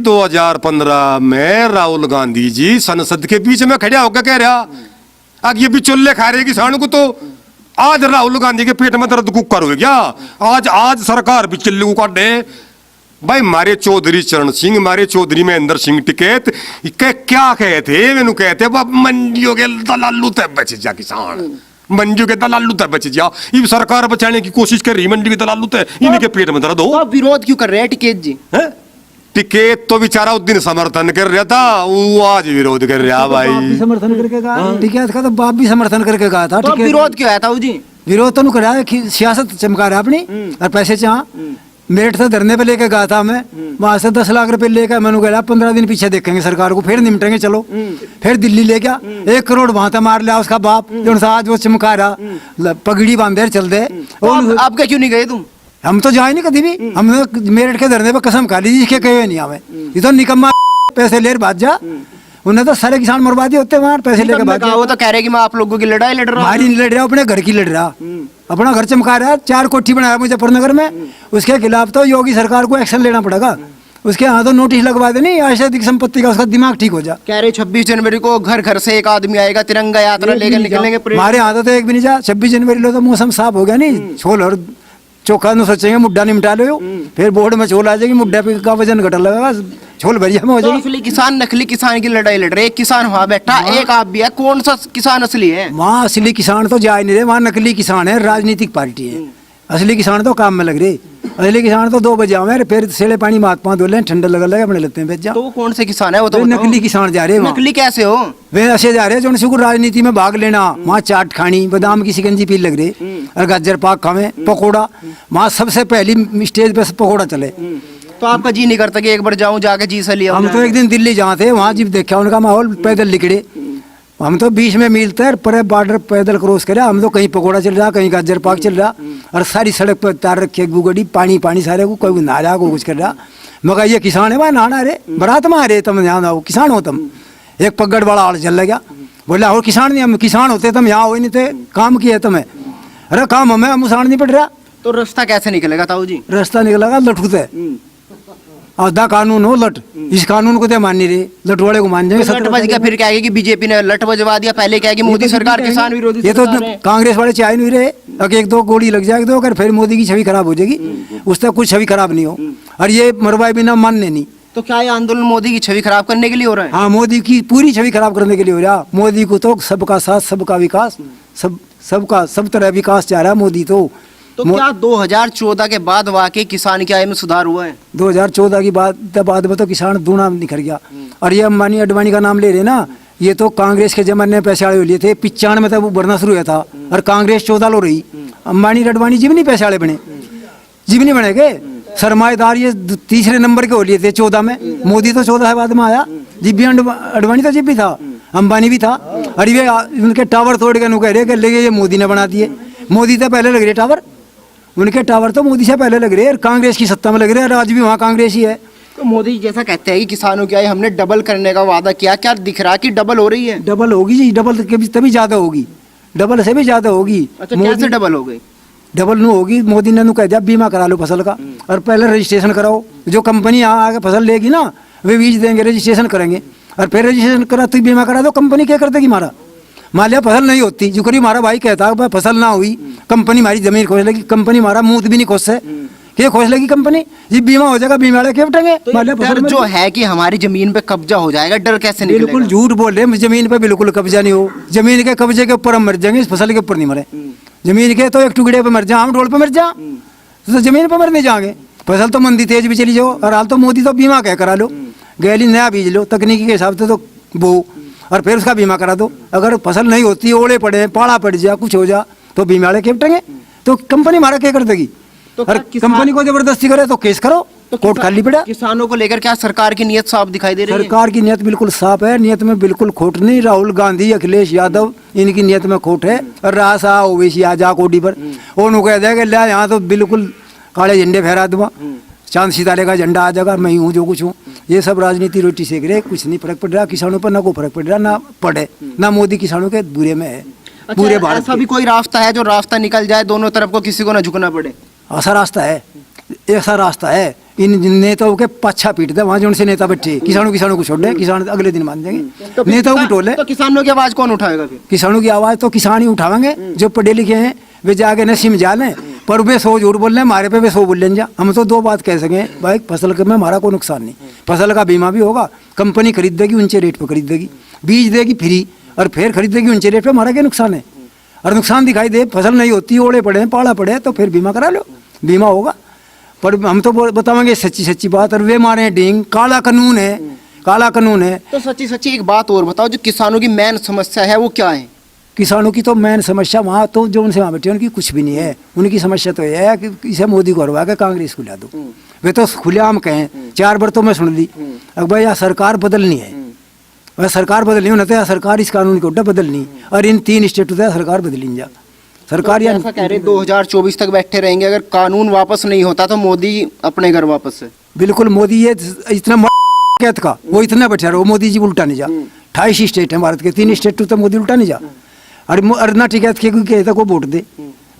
2015 में राहुल गांधी जी संसद के बीच में खड़ा होकर कह रहा अब ये बिचौले खा रहे किसान को, तो आज राहुल गांधी के पेट में दर्द कुकर हो गया। आज सरकार बिचौले को काटे। भाई मारे चौधरी चरण सिंह, मारे चौधरी महेंद्र सिंह टिकैत क्या कहते मैनू कहते मंडियों के दलालू तक बच जा किसान, मंडियों के दलालू तक बच जा। ये सरकार बचाने की कोशिश कर रही, मंडी के दलालू तक इनके पेट में दर्द हो। तो विरोध क्यों कर रहे हैं टिकैत जी? टिकैत तो बेचारा उस दिन समर्थन कर रहा था, वो आज विरोध कर रहा। भाई समर्थन करके कहा टिकैत का, तो बाप भी समर्थन करके कहा था। तो विरोध क्यों आया था जी? विरोध तो करा है, सियासत चमका रहा अपनी और पैसे चाह। मेरठ से धरने पे लेके गया था मैं, वहां से 10 लाख रुपए लेकर मैंने कहा 15 दिन पीछे देखेंगे सरकार को, फिर निपटेंगे चलो। फिर दिल्ली ले गया, 1 करोड़ वहां था मार लिया उसका बाप, जो आज वो चमका रहा पगड़ी बांधे चल दे। आप क्या क्यों नहीं गए तुम? हम तो जाए नहीं कभी भी, हमने मेरठ के धरने पे कसम खा ली इसके कहे नहीं आवे। ये तो निकम्मा पैसे ले भाग जा, उन्हें तो सारे किसान मरवा दिए होते वहां पैसे लेकर भाग। वो तो कह रहे कि मैं आप लोगों की लड़ाई लड़ रहा हूं। हमारी नहीं लड़ रहा, अपने घर की लड़ रहा, अपना घर चमका रहा। 4 कोठी बनाया मुजफ्फरनगर में, उसके खिलाफ तो योगी सरकार को एक्शन लेना पड़ेगा। उसके यहाँ तो नोटिस लगवा दे, नहीं आज अधिक संपत्ति का, उसका दिमाग ठीक हो जा। कह रहे 26 जनवरी को घर घर से एक आदमी आएगा, तिरंगा यात्रा लेकर निकलेंगे। हमारे यहाँ तो एक भी नहीं जा। 26 जनवरी लो तो मौसम साफ हो गया, नहीं छोल और चोखा न सोचेंगे मुड्डा निमटा लो, फिर बोर्ड में छोल आ जाएगी, मुड्डा पे का वजन घटा लगेगा, छोल भरिया में हो जाएगी। असली किसान नकली किसान की लड़ाई लड़ रहे। एक किसान वहाँ बैठा, एक आप भी है, कौन सा किसान असली है? वहाँ असली किसान तो जा नहीं रहे, वहाँ नकली किसान है, राजनीतिक पार्टी है। असली किसान तो काम में लग रहे। असली किसान तो 2 बजे आवे, फिर सेले पानी मात पाँच धो ले, ठंडा लगा अपने लेते हैं भेज। तो वो कौन से किसान है? वो तो नकली किसान जा रहे हैं। नकली कैसे हो? वे ऐसे जा रहे हैं जो राजनीति में भाग लेना, वहाँ चाट खानी, बादाम की शिकंजी पी लग रही और गाजर पाक खावे, पकौड़ा। वहाँ सबसे पहली स्टेज पे पकौड़ा चले। तो आपका जी नहीं करता कि एक बार जाऊं, जाके जी से लिया? हम तो एक दिन दिल्ली जहाँ थे वहाँ जब देखा उनका माहौल, पैदल निकले। हम तो बीच में मील तक पर बॉर्डर पैदल क्रॉस करे, हम तो कहीं पकौड़ा चल रहा, कहीं गाजर पाक चल रहा, और सारी सड़क पर तार रखे गुगड़ी, पानी पानी सारे को, कोई नहा रहा, कोई कुछ कर रहा। मगर ये किसान है वहाँ नहाना रे, बारात में आ रहे तुम यहाँ आओ, किसान हो तुम। एक पगड़ वाला आड़ चल गया, बोला और किसान नहीं, हम किसान होते तुम यहाँ हो नहीं थे, काम किया तुम्हें। अरे काम हमें, हम उसाड़ नहीं पड़ रहा। तो रास्ता कैसे निकलेगा ताऊ जी? रास्ता निकलेगा लठुते, आधा कानून हो लट, इस कानून को तो मान नहीं रहे, लटवाड़े को मान जाएंगे। लट बज गया, फिर कहेगी कि बीजेपी ने लट बजवा दिया, पहले कहेगी मोदी सरकार किसान विरोधी। ये तो कांग्रेस वाले चाहे नहीं रहे, अगर 1-2 गोली लग जाएगी तो अगर फिर मोदी की छवि खराब हो जाएगी, उससे कुछ छवि खराब नहीं हो। और ये मरवाए बिना मानने नहीं। तो क्या ये आंदोलन मोदी की छवि खराब करने के लिए हो रहा है? हाँ, मोदी की पूरी छवि खराब करने के लिए हो रहा। मोदी को तो सबका साथ, सबका विकास, सब तरह विकास चाह रहा है मोदी तो क्या 2014 के बाद वाकई किसान की आय में सुधार हुआ है? 2014 की बाद में तो किसान दूना निखर गया। और ये अंबानी अडवाणी का नाम ले रहे ना, ये तो कांग्रेस के जमाने में पैसे आड़े लिए थे। 95 में तब वो बढ़ना शुरू हुआ था और कांग्रेस 14 लो रही। अंबानी अडवाणी जीव नहीं पैसे आड़े बने, जीव नहीं बने गए। सरमाएदार ये 3रे नंबर के हो लिए थे 14 में। मोदी तो 14 के बाद में आया। जीव भी अडवाणी तो जीव भी था, अंबानी भी था। और ये उनके टावर तोड़ के कह रहे कि ये मोदी ने बना दिए। मोदी तो पहले लग रहे टावर, उनके टावर तो मोदी से पहले लग रहे हैं, कांग्रेस की सत्ता में लग रहे हैं, आज भी वहाँ कांग्रेस ही है। तो मोदी जैसा कहते हैं कि किसानों की आय हमने डबल करने का वादा किया, क्या दिख रहा कि डबल हो रही है? डबल होगी जी, डबल तभी ज्यादा होगी, डबल से भी ज्यादा होगी। अच्छा, कैसे डबल हो गई? डबल नहीं होगी, मोदी ने कह दिया बीमा करा लो फसल का, और पहले रजिस्ट्रेशन कराओ। जो कंपनी यहाँ आके फसल लेगी ना, वे बीज देंगे, रजिस्ट्रेशन करेंगे, और फिर रजिस्ट्रेशन करा तो बीमा करा दो। कंपनी क्या कर देगी? मारा मान लिया फसल नहीं होती, जो करी हमारा भाई कहता है फसल ना हुई, कंपनी हमारी जमीन खोज लेगी। कंपनी हमारा मुंह भी नहीं खोज से, क्या खोज लेगी कंपनी जी? बीमा हो जाएगा, बीमा वाले क्या उठेंगे? तो डर जो है कि हमारी जमीन पे कब्जा हो जाएगा, डर कैसे निकलेगा? बिल्कुल झूठ बोल रहे हैं, जमीन पे बिल्कुल कब्जा नहीं हो। जमीन के कब्जे के ऊपर हम मर जाएंगे, इस फसल के ऊपर नहीं मरे। जमीन के तो एक टुकड़े पे मर जा, आम ढोल पे मर जा, तो जमीन पे मर नहीं जाएंगे। फसल तो मंदी तेज भी चली जाओ, और हाल तो मोदी तो बीमा क्या करा लो, गैली नया बीज लो, तकनीकी के हिसाब से तो बो, और फिर उसका बीमा करा दो। अगर फसल नहीं होती, ओले पड़े, पाड़ा पड़ जा, कुछ हो जा, तो बीमा वाले क्या उठेंगे? तो कंपनी हमारा क्या कर देगी? तो और कंपनी को जबरदस्ती करे तो केस करो, तो कोर्ट खाली पड़ा। किसानों को लेकर क्या सरकार की नियत साफ दिखाई दे रही है? सरकार की नियत बिल्कुल साफ है, नियत में बिल्कुल खोट नहीं। राहुल गांधी, अखिलेश यादव, इनकी नियत में खोट है। और रासा ओवैसी आ जा कोडी पर, वो कह देगा कि ला यहाँ तो बिल्कुल काले झंडे फहरा दूंगा, चांद सितारे का झंडा आ जाएगा, मैं हूँ जो कुछ हूँ। ये सब राजनीति रोटी सेक रहे, कुछ नहीं फर्क पड़ रहा किसानों पर, ना कोई फर्क पड़ रहा, ना पड़े, ना मोदी किसानों के बुरे में है। अच्छा, पूरे भारत ऐसा भी कोई रास्ता है जो रास्ता निकल जाए दोनों तरफ को, किसी को ना झुकना पड़े? ऐसा रास्ता है, ऐसा रास्ता है। इन नेताओं के पाछा पीटते वहां जो उनसे नेता बैठे किसानों को छोड़ दे, किसान अगले दिन मान जाएंगे। नेताओं की टोले तो किसानों की आवाज कौन उठाएगा फिर? किसानों की आवाज तो किसान ही उठावेंगे, जो पढ़े लिखे हैं वे जाके नसीब में जा लें, पर वे 100 झूठ बोल रहे हैं, हमारे पे वे 100 बोल लें। जा हम तो 2 बात कह सकें भाई, फसल में हमारा कोई नुकसान नहीं, फसल का बीमा भी होगा, कंपनी खरीद देगी ऊंचे रेट पर खरीद देगी, बीज देगी फ्री और फिर खरीद देगी ऊंचे रेट पे, हमारा क्या नुकसान है? और नुकसान दिखाई दे, फसल नहीं होती, ओले पड़े पाला पड़े तो फिर बीमा करा लो, बीमा होगा। पर हम तो बतावेंगे सच्ची बात, और वे मारे डींग, काला कानून है, काला कानून है। तो सच्ची एक बात और बताओ, जो किसानों की मेन समस्या है वो क्या है? किसानों की तो मेन समस्या वहाँ तो जो उनसे वहाँ बैठे उनकी कुछ भी नहीं है। उनकी समस्या तो यह है कि इसे मोदी को हरवा के कांग्रेस को ला दो। वे तो खुलेआम कहें, 4 बार तो मैं सुन ली, अब भाई यहाँ सरकार बदलनी है, वह सरकार बदलनी होना तो सरकार इस कानून को उल्टा बदलनी, और इन 3 स्टेट होता है सरकार बदली जा सरकार। तो ऐसा कह रहे 2024 तक बैठे रहेंगे, अगर कानून वापस नहीं होता तो मोदी अपने घर वापस है। बिल्कुल मोदी ये इतना कहत का वो इतना बैठा रहा, वो मोदी जी उल्टा नहीं जा। 28 स्टेट है भारत के, 3 स्टेट तो मोदी उल्टा नहीं जा। अरना टिकैत के कहता को वोट दे,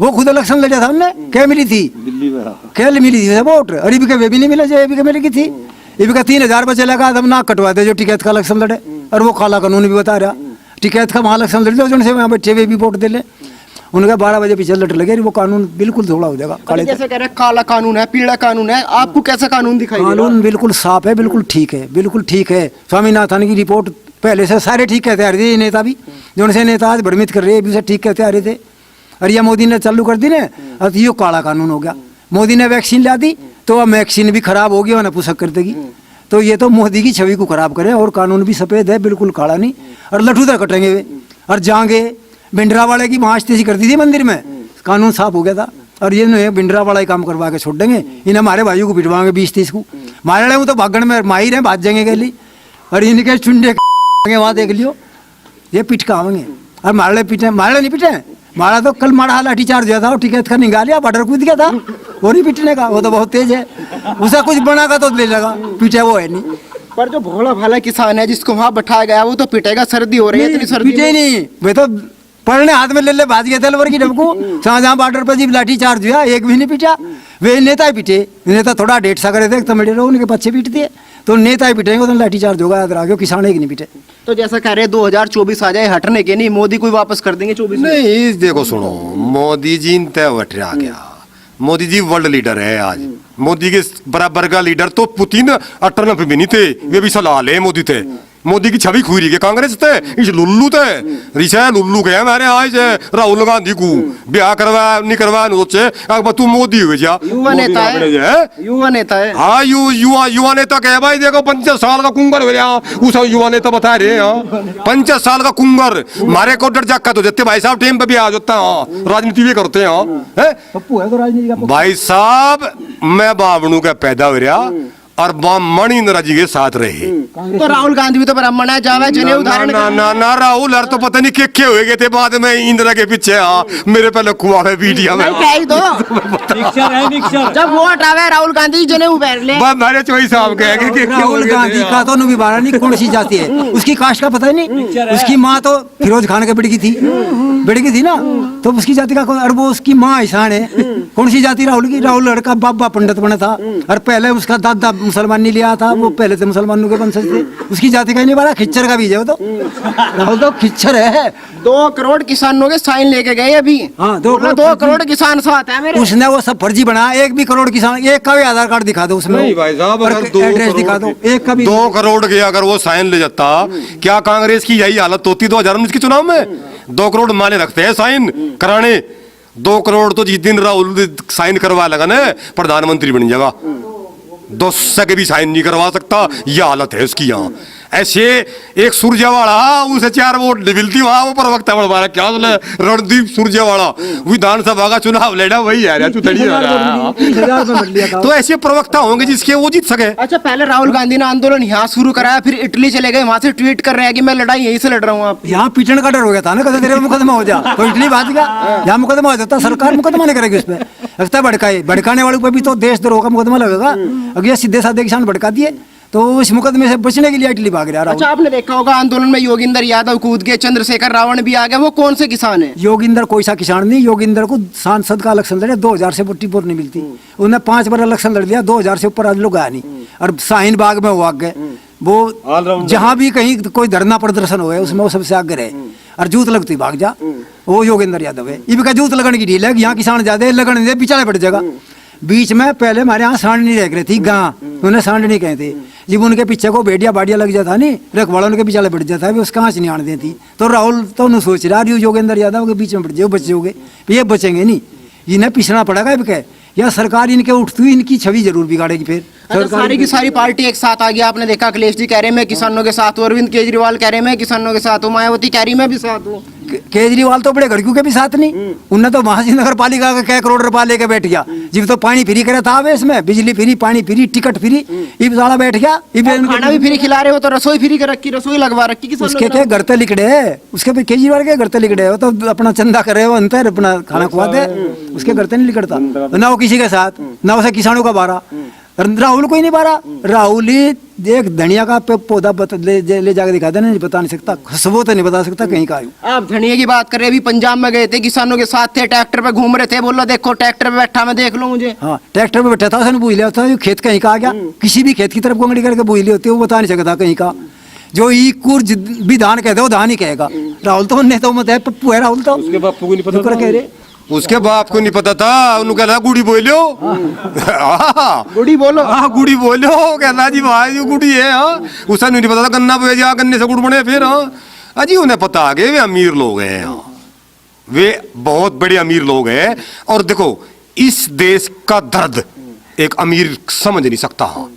वो खुद इलेक्शन लड़ा था हमने, क्या मिली थी दिल्ली में, क्या मिली थी वोट, अरे भी वे भी नहीं मिला, जो भी मिलेगी थी। ये भी 3000 बचे लगा हम ना कटवा दे जो टिकैत का इलेक्शन लड़े, और वो काला कानून भी बता रहा, टिकैत का वहाँ इलेक्शन लड़ दो, से वहाँ बैठे वे भी वोट दे ले, उनका 12 बजे पीछे लट लगे, वो कानून बिल्कुल थोड़ा हो जाएगा। काले जैसे कह रहे हैं काला कानून है, पीला कानून है, आपको कैसा कानून दिखाई दे रहा है? कानून बिल्कुल साफ है, बिल्कुल ठीक है, बिल्कुल ठीक है। स्वामीनाथन की रिपोर्ट पहले से सारे ठीक कहते आ रहे थे, ये नेता भी जो उनसे नेता आज भ्रमित कर रहे हैं ठीक कहते आ रहे थे। और यह मोदी ने चालू कर दी ना, अब ये काला कानून हो गया। मोदी ने वैक्सीन ला दी तो अब वैक्सीन भी खराब होगी और नपुसक कर देगी, तो ये तो मोदी की छवि को खराब करे। और कानून भी सफेद है, बिल्कुल काला नहीं, और लठूदा कटेंगे वे। और जाएंगे भिंडरा वाले की मांस तेजी कर दी थी मंदिर में, कानून साफ हो गया था, और ये भिंडरा वाला ही काम करवा के छोड़ देंगे। इन हमारे भाइयों को पिटवाएंगे 20-30 को, मारे वो तो भागण में माहिर है, भाग जाएंगे गली, और इनके चुंडे वहाँ देख लियो ये पिटकावेंगे। और मारले पीटे, मारले नहीं पीटे, मारा तो कल मारा लाठी चार्ज दिया था, और टिकट का निकाल लिया, बॉर्डर कूद गया था, वो नहीं पीटने का, वो तो बहुत तेज है, उसे कुछ बनागा तो ले जाएगा, पीटे वो है नहीं। पर जो भोला भाला किसान है जिसको वहाँ बैठाया गया वो तो पिटेगा, सर्दी हो रही है इतनी सर्दी पीटे नहीं, वे तो पढ़ने हाथ में ले भाज गए थे की डबकू, जहाँ बॉर्डर पर जी लाठी चार्ज हुआ, एक भी नहीं पीटा। वे नेता ही पीटे, नेता थोड़ा 1.5 सा करे थे, तमिल रहो उनके बच्चे पीट दिए, तो नेता ही पीटेंगे तो लाठी चार्ज होगा, याद रखो, किसान एक नहीं पीटे। तो जैसा कह रहे 2024 आ जाए, हटने के नहीं, मोदी को वापस कर देंगे 24 में। नहीं देखो सुनो, मोदी जी तय उठ रहा गया, मोदी जी वर्ल्ड लीडर है आज। मोदी के बराबर का लीडर तो पुतिन 98 भी नहीं थे, वे भी सलाह ले मोदी थे। मोदी की छवि खुई रही है कांग्रेस थे, इस लुल्लू थे रिशा लुल्लू गए मैंने आज राहुल गांधी को ब्याह करवा नहीं करवा सोचे, अब तू मोदी हो जा, युवा नेता है, युवा नेता है। हाँ युवा नेता कहे भाई, देखो 50 साल का कुंगर हो रहा, उस युवा नेता बता रहे हैं 50 साल का कुंगर, मारे को डर जाका तो जत्ते भाई साहब टीम पे भी आ जाता है, राजनीति भी करते हैं। पप्पू है तो राजनीति का भाई साहब मैं बावणु का पैदा हो रहा और ब्राह्मण इंदिरा जी के साथ रहे, तो राहुल गांधी भी तो ब्राह्मण है, जावे जने उदाहरण ना राहुल हर तो पता नहीं के हो गए थे बाद में इंदिरा के पीछे। हाँ मेरे पे लखुआ है वीडियो में जब वोट आवे राहुल गांधी जने उभर ले, मेरे चोई साहब कहेंगे राहुल गांधी का तो निभाना नहीं, कौन सी जाति है उसकी, कास्ट का पता ही नहीं। उसकी माँ तो फिरोज खान के बेटी थी ना, तो उसकी जाति का, और वो उसकी माँ ईशान है, कौन सी जाति राहुल की? राहुल लड़का बाबा पंडित बना था, और पहले उसका दादा मुसलमान नहीं लिया था, वो पहले से मुसलमानों के वंशज थे, उसकी जाति का ही नहीं पता, खिच्चर का बीज है वो तो, राहुल तो खिच्चर है। 2 करोड़ किसानों के साइन लेके गए अभी। हाँ 2 करोड़ किसान साथ है मेरे। उसने वो सब फर्जी बनाया, एक भी करोड़ किसान, एक का भी आधार कार्ड दिखा दो उसमें, नहीं भाई साहब अगर एड्रेस दिखा दो, एक का भी 2 करोड़ के अगर वो साइन ले जाता, क्या कांग्रेस की यही हालत होती 2019 के चुनाव में? 2 करोड़ माने रखते हैं साइन कराने, 2 करोड़ तो जिस दिन राहुल साइन करवा लगा ना प्रधानमंत्री बन जाएगा, 200 के भी साइन नहीं करवा सकता, यह हालत है उसकी। यहाँ ऐसे एक सुरजेवाला उसे 4 वोट मिलती, वहां वो प्रवक्ता बढ़वा क्या रणदीप सुरजेवाला विधानसभा का चुनाव लड़ा, वही आ रहा। तो ऐसे प्रवक्ता होंगे जिसके वो जीत सके। अच्छा पहले राहुल गांधी ने आंदोलन यहाँ शुरू कराया, फिर इटली चले गए, वहां से ट्वीट कर रहे हैं कि मैं लड़ाई यहीं से लड़ रहा हूँ। आप यहाँ पीटने का डर हो गया था ना, कदम तेरे मुकदमा हो जा तो इटली भाग गया, यहाँ मुकदमा हो जाता, सरकार मुकदमा नहीं करेगी उस पर, लगता है भड़काने वालों पर भी तो देशद्रोह का मुकदमा लगेगा। अगर ये सीधे साधे किसान भड़का दिए तो इस मुकदमे से बचने के लिए इटली भाग रहा राहुल। अच्छा, आपने देखा होगा आंदोलन में योगिंदर यादव कूद के, चंद्रशेखर रावण भी आ गया। वो कौन से किसान है? योगिंदर कोई सा किसान नहीं, योगिंदर को सांसद का इलेक्शन लड़े 2000 से वोट रिपोर्ट नहीं मिलती, उन्हें 5 बार इलेक्शन लड़ लिया, 2000 से ऊपर आज लोग आया नहीं। और शाहीन बाग में वो आग गए, वो जहां भी कहीं कोई धरना प्रदर्शन हुआ उसमें वो सबसे आगे रहे और जूत लगती भाग जा। वो योगेंद्र यादव है। इनका जूत लगन की ढील है, यहाँ किसान ज्यादा लगन नहीं दे, पिछाड़े पड़ जाएगा। बीच में पहले हमारे यहाँ सांडनी रह रही थी, गाँव उन्हें सांडनी कहते, जब उनके पीछे को भेड़िया बाड़िया लग जाता नहीं, रखवाड़ा उनके पीछे पड़ जाता है, उसका आँच नहीं आने देती। तो राहुल तो उन्हें सोच रहा है योगेंद्र यादव के बीच में पड़ जाओ, बच जाओगे, ये बचेंगे नहीं, इन्हें पिछड़ा पड़ेगा। अब क्या या सरकार इनके उठती हुई इनकी छवि जरूर बिगाड़ेगी फिर। अच्छा, सारी की सारी पार्टी एक साथ आ गया। आपने देखा अखिलेश जी कह रहे मैं किसानों के साथ हूँ, अरविंद केजरीवाल कह रहे मैं किसानों के साथ हूँ, मायावती कह रही मैं भी साथ हूँ। केजरीवाल तो बड़े घड़कियों के भी साथ नहीं, उनने तो महाजी नगर पालिका का क्या करोड़ रुपया लेके बैठ गया, जब तो पानी फ्री करे था इसमें, बिजली फ्री, पानी फ्री, टिकट फ्री, इब साला बैठ गया। खाना भी फ्री खिला रहे हो तो रसोई फ्री कर रखी, रसोई लगवा रखी किसानों उसके के क्या घर ते लिखड़े है, उसके भी केजरीवाल के घर ते लिखड़े हो, तो अपना चंदा करे वो अंतर अपना खाना खुआ दे, उसके घर ते नहीं लिखड़ता ना वो किसी के साथ, ना उसे किसानों का बारा। राहुल को ही नहीं बारा, राहुल ही एक धनिया का पौधा ले जाकर दिखा देना, नहीं बता नहीं सकता, खुशबू तो नहीं बता सकता कहीं का। आप धनिया की बात कर रहे, अभी पंजाब में गए थे, किसानों के साथ थे, ट्रैक्टर पे घूम रहे थे, बोलो देखो ट्रैक्टर पे बैठा, मैं देख लूं मुझे। हाँ, ट्रैक्टर पे बैठा था, उसने बूझ लिया था खेत कहीं का आ गया, किसी भी खेत की तरफ गोंगड़ी करके बूझ ली होती है, वो बता नहीं सकता कहीं का। जो ई कुर्ज भी धान कहते वो धान ही कहेगा। राहुल तो उन्हें तो मत है, पप्पू है राहुल तो, उसके बापू को नहीं पता कह रहे, उसके बाप को नहीं पता था, उन्होंने कहला गुड़ी बोलो, गुड़ी बोलो, हाँ गुड़ी बोलो, कहला जी भाई जो गुड़ी है। हाँ, उसे नहीं पता था गन्ना बोया जा, गन्ने से गुड़ बने फिर। हाँ अजी उन्हें पता आ गए वे अमीर लोग हैं, वे बहुत बड़े अमीर लोग हैं। और देखो इस देश का दर्द एक अमीर समझ नहीं सकता। हाँ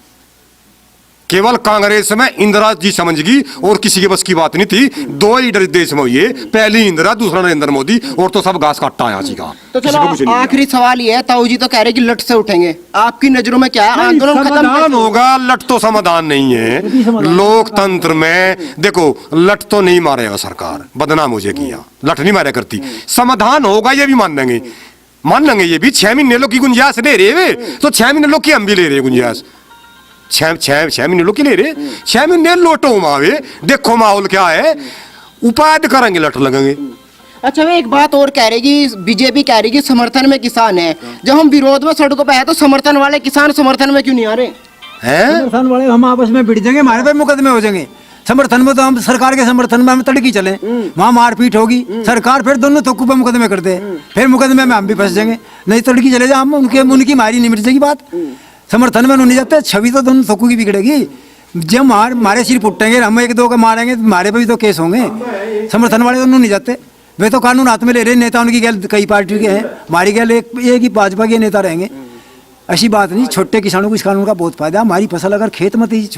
केवल कांग्रेस में इंदिरा जी समझ गई और किसी के बस की बात नहीं थी। दो लीडर देश में हुए, पहली इंदिरा, दूसरा नरेंद्र मोदी, और तो सब घास काटता है का। तो चलो आखिरी सवाल ये है, ताऊ जी तो कह रहे कि लट से उठेंगे, आपकी नजरों में क्या है? आंदोलन समाधान होगा, लट तो समाधान नहीं है। लोकतंत्र में देखो लट तो नहीं मारेगा सरकार, बदनाम हो जाएगी, लट नहीं मारे करती। समाधान होगा ये भी मान लेंगे ये भी। 6 महीने लोग की गुंजाइश दे रहे तो 6 महीने लोग की हम भी ले रहे गुंजाइश, 6 महीने लोग की ले रहे, 6 महीने लोटो मावे, देखो माहौल क्या है, उपाय करेंगे लट लगेंगे। अच्छा, मैं एक बात और कह रही कि बीजेपी कह रही कि समर्थन में किसान है, जब हम विरोध में सड़कों पे है तो समर्थन वाले किसान समर्थन में क्यों नहीं आ रहे हैं? समर्थन वाले हम आपस में भिड़ जाएंगे, हमारे पे मुकदमे हो जाएंगे। समर्थन में तो हम सरकार के समर्थन में हम तड़की चले, वहाँ मारपीट होगी, सरकार फिर दोनों थोकू पे मुकदमे करते हैं, फिर मुकदमे में हम भी फंस जाएंगे। नहीं तड़की चले जाए हम, उनकी मारी नहीं मिट जाएगी बात। समर्थन में नहीं जाते, छवि तो दोनों थोकू की बिगड़ेगी। जब मारे सिर फुटेंगे, हम एक दो के मारेंगे, मारे पे भी तो केस होंगे। समर्थन वाले दोनों नहीं जाते, वे तो कानून हाथ में ले रहे। नेता उनकी गैल कई पार्टी के हैं, हमारी गैल एक ही भाजपा के नेता रहेंगे। ऐसी बात नहीं, छोटे किसानों को इस कानून का बहुत फायदा। हमारी फसल अगर खेत मत ही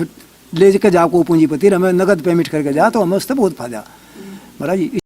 ले के जाओ को पूंजीपति, हमें नगद पेमेंट करके जा तो हमें उससे बहुत फायदा। महाराज